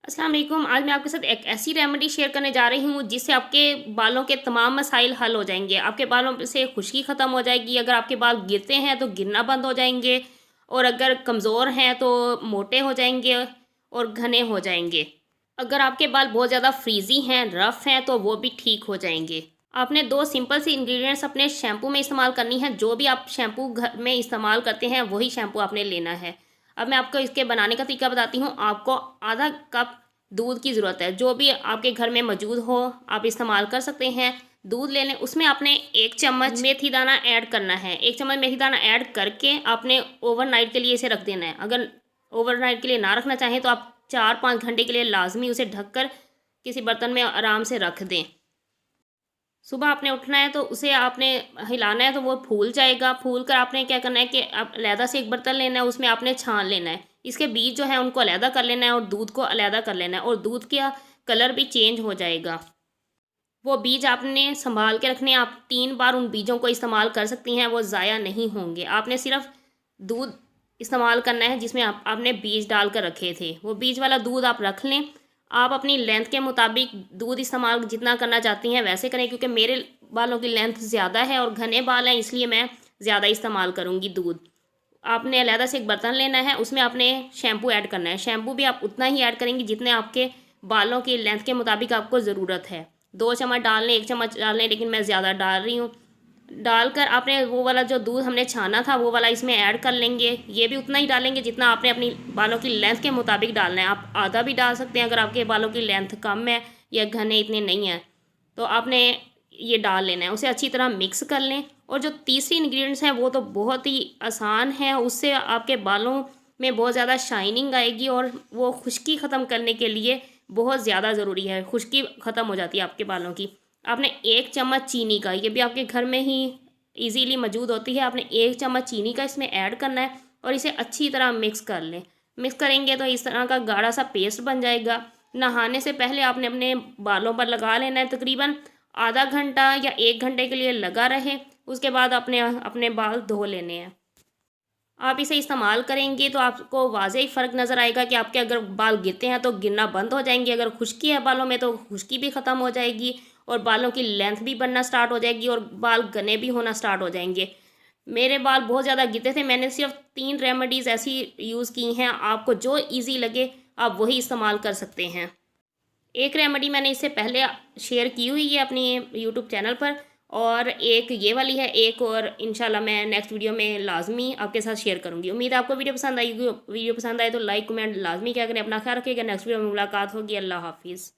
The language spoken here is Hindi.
अस्सलाम वालेकुम। आज मैं आपके साथ एक ऐसी रेमेडी शेयर करने जा रही हूँ जिससे आपके बालों के तमाम मसाइल हल हो जाएंगे। आपके बालों से खुश्की ख़त्म हो जाएगी। अगर आपके बाल गिरते हैं तो गिरना बंद हो जाएंगे, और अगर कमज़ोर हैं तो मोटे हो जाएंगे और घने हो जाएंगे। अगर आपके बाल बहुत ज़्यादा फ्रीज़ी हैं, रफ़ हैं, तो वो भी ठीक हो जाएंगे। आपने दो सिंपल सी इंग्रेडिएंट्स अपने शैम्पू में इस्तेमाल करनी है। जो भी आप शैम्पू घर में इस्तेमाल करते हैं वही शैम्पू आपने लेना है। अब मैं आपको इसके बनाने का तरीका बताती हूँ। आपको आधा कप दूध की ज़रूरत है। जो भी आपके घर में मौजूद हो आप इस्तेमाल कर सकते हैं। दूध ले लें, उसमें आपने 1 चम्मच मेथी दाना ऐड करना है। 1 चम्मच मेथी दाना ऐड करके आपने ओवरनाइट के लिए इसे रख देना है। अगर ओवरनाइट के लिए ना रखना चाहें तो आप 4-5 घंटे के लिए लाजमी उसे ढककर किसी बर्तन में आराम से रख दें। सुबह आपने उठना है तो उसे आपने हिलाना है तो वो फूल जाएगा। फूल कर आपने क्या करना है कि आप अलहदा से एक बर्तन लेना है, उसमें आपने छान लेना है। इसके बीज जो है उनको अलहदा कर लेना है और दूध को अलहदा कर लेना है, और दूध का कलर भी चेंज हो जाएगा। वो बीज आपने संभाल के रखने हैं। आप 3 बार उन बीजों को इस्तेमाल कर सकती हैं, वो ज़ाया नहीं होंगे। आपने सिर्फ दूध इस्तेमाल करना है जिसमें आपने बीज डाल कर रखे थे। वो बीज वाला दूध आप रख लें। आप अपनी लेंथ के मुताबिक दूध इस्तेमाल जितना करना चाहती हैं वैसे करें, क्योंकि मेरे बालों की लेंथ ज़्यादा है और घने बाल हैं, इसलिए मैं ज़्यादा इस्तेमाल करूँगी दूध। आपने अलहदा से एक बर्तन लेना है, उसमें आपने शैम्पू ऐड करना है। शैम्पू भी आप उतना ही ऐड करेंगी जितने आपके बालों की लेंथ के मुताबिक आपको ज़रूरत है। 2 चम्मच डाल लें, 1 चम्मच डाल लें, लेकिन मैं ज़्यादा डाल रही हूँ। डालकर आपने वो वाला जो दूध हमने छाना था वो वाला इसमें ऐड कर लेंगे। ये भी उतना ही डालेंगे जितना आपने अपनी बालों की लेंथ के मुताबिक डालना है। आप आधा भी डाल सकते हैं अगर आपके बालों की लेंथ कम है या घने इतने नहीं हैं, तो आपने ये डाल लेना है। उसे अच्छी तरह मिक्स कर लें। और जो तीसरी इंग्रेडिएंट्स हैं वो तो बहुत ही आसान है, उससे आपके बालों में बहुत ज़्यादा शाइनिंग आएगी, और वो खुश्की ख़त्म करने के लिए बहुत ज़्यादा ज़रूरी है। खुश्की ख़त्म हो जाती है आपके बालों की। आपने 1 चम्मच चीनी का, ये भी आपके घर में ही इजीली मौजूद होती है, आपने 1 चम्मच चीनी का इसमें ऐड करना है और इसे अच्छी तरह मिक्स कर लें। मिक्स करेंगे तो इस तरह का गाढ़ा सा पेस्ट बन जाएगा। नहाने से पहले आपने अपने बालों पर लगा लेना है। तकरीबन आधा घंटा या 1 घंटे के लिए लगा रहे, उसके बाद अपने अपने बाल धो लेने हैं। आप इसे इस्तेमाल करेंगे तो आपको वाज़ेही फ़र्क नज़र आएगा कि आपके अगर बाल गिरते हैं तो गिरना बंद हो जाएंगे, अगर खुश्की है बालों में तो खुश्की भी ख़त्म हो जाएगी, और बालों की लेंथ भी बढ़ना स्टार्ट हो जाएगी, और बाल घने भी होना स्टार्ट हो जाएंगे। मेरे बाल बहुत ज़्यादा गिरते थे, मैंने सिर्फ 3 रेमेडीज़ ऐसी यूज़ की हैं। आपको जो ईजी लगे आप वही इस्तेमाल कर सकते हैं। एक रेमेडी मैंने इससे पहले शेयर की हुई है अपनी यूट्यूब चैनल पर, और एक ये वाली है। एक और इंशाल्लाह मैं नेक्स्ट वीडियो में लाजमी आपके साथ शेयर करूंगी। उम्मीद है आपको वीडियो पसंद आएगी। वीडियो पसंद आए तो लाइक कमेंट लाजमी क्या करें। अपना ख्याल रखिएगा। नेक्स्ट वीडियो में मुलाकात होगी। अल्लाह हाफिज़।